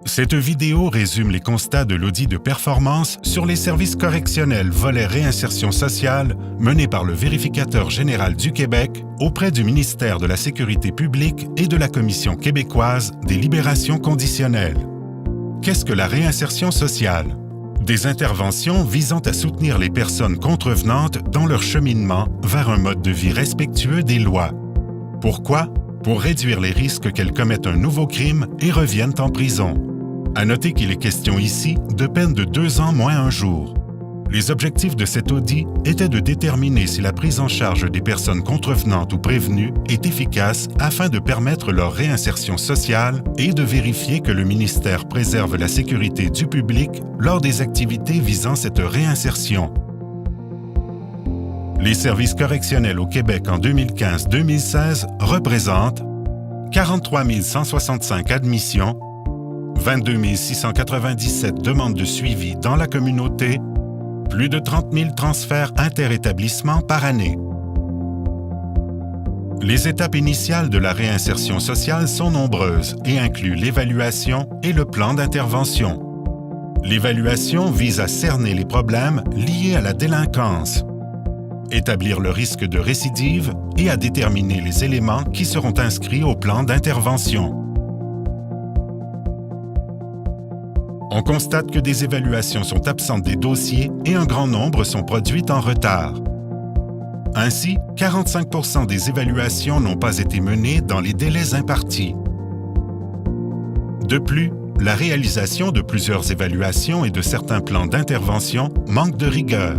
Cette vidéo résume les constats de l'audit de performance sur les services correctionnels volet réinsertion sociale mené par le vérificateur général du Québec auprès du ministère de la Sécurité publique et de la Commission québécoise des libérations conditionnelles. Qu'est-ce que la réinsertion sociale? Des interventions visant à soutenir les personnes contrevenantes dans leur cheminement vers un mode de vie respectueux des lois. Pourquoi? Pour réduire les risques qu'elles commettent un nouveau crime et reviennent en prison. À noter qu'il est question ici de peine de 2 ans moins 1 jour. Les objectifs de cet audit étaient de déterminer si la prise en charge des personnes contrevenantes ou prévenues est efficace afin de permettre leur réinsertion sociale et de vérifier que le ministère préserve la sécurité du public lors des activités visant cette réinsertion. Les services correctionnels au Québec en 2015-2016 représentent 43 165 admissions, 22 697 demandes de suivi dans la communauté, plus de 30 000 transferts interétablissements par année. Les étapes initiales de la réinsertion sociale sont nombreuses et incluent l'évaluation et le plan d'intervention. L'évaluation vise à cerner les problèmes liés à la délinquance, établir le risque de récidive et à déterminer les éléments qui seront inscrits au plan d'intervention. On constate que des évaluations sont absentes des dossiers et un grand nombre sont produites en retard. Ainsi, 45% des évaluations n'ont pas été menées dans les délais impartis. De plus, la réalisation de plusieurs évaluations et de certains plans d'intervention manque de rigueur.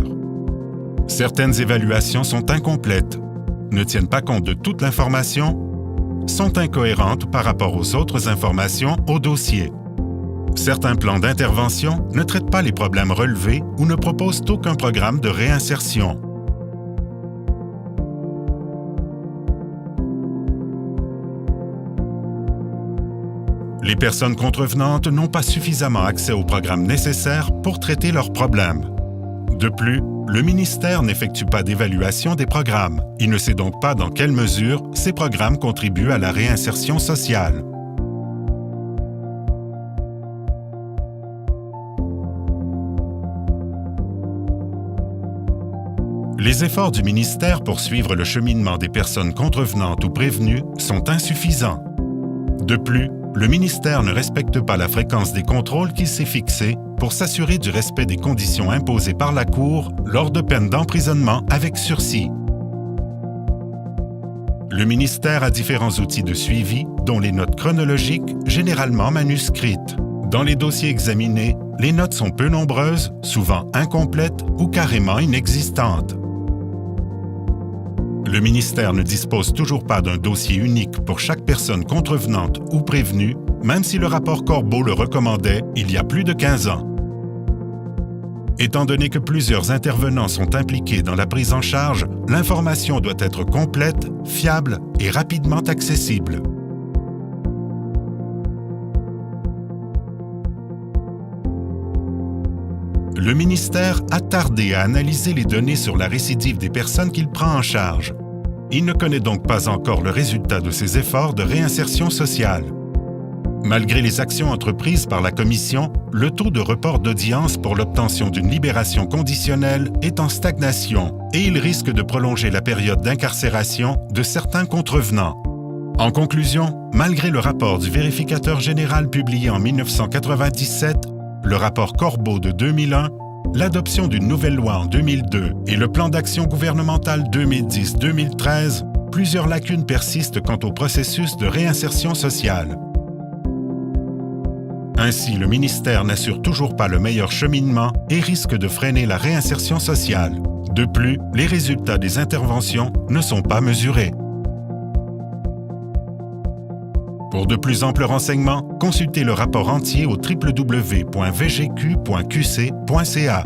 Certaines évaluations sont incomplètes, ne tiennent pas compte de toute l'information, sont incohérentes par rapport aux autres informations au dossier. Certains plans d'intervention ne traitent pas les problèmes relevés ou ne proposent aucun programme de réinsertion. Les personnes contrevenantes n'ont pas suffisamment accès aux programmes nécessaires pour traiter leurs problèmes. De plus, le ministère n'effectue pas d'évaluation des programmes. Il ne sait donc pas dans quelle mesure ces programmes contribuent à la réinsertion sociale. Les efforts du ministère pour suivre le cheminement des personnes contrevenantes ou prévenues sont insuffisants. De plus, le ministère ne respecte pas la fréquence des contrôles qu'il s'est fixés pour s'assurer du respect des conditions imposées par la Cour lors de peines d'emprisonnement avec sursis. Le ministère a différents outils de suivi, dont les notes chronologiques, généralement manuscrites. Dans les dossiers examinés, les notes sont peu nombreuses, souvent incomplètes ou carrément inexistantes. Le ministère ne dispose toujours pas d'un dossier unique pour chaque personne contrevenante ou prévenue, même si le rapport Corbeau le recommandait il y a plus de 15 ans. Étant donné que plusieurs intervenants sont impliqués dans la prise en charge, l'information doit être complète, fiable et rapidement accessible. Le ministère a tardé à analyser les données sur la récidive des personnes qu'il prend en charge. Il ne connaît donc pas encore le résultat de ses efforts de réinsertion sociale. Malgré les actions entreprises par la Commission, le taux de report d'audience pour l'obtention d'une libération conditionnelle est en stagnation et il risque de prolonger la période d'incarcération de certains contrevenants. En conclusion, malgré le rapport du vérificateur général publié en 1997, le rapport Corbeau de 2001, l'adoption d'une nouvelle loi en 2002 et le plan d'action gouvernemental 2010-2013, plusieurs lacunes persistent quant au processus de réinsertion sociale. Ainsi, le ministère n'assure toujours pas le meilleur cheminement et risque de freiner la réinsertion sociale. De plus, les résultats des interventions ne sont pas mesurés. Pour de plus amples renseignements, consultez le rapport entier au www.vgq.qc.ca.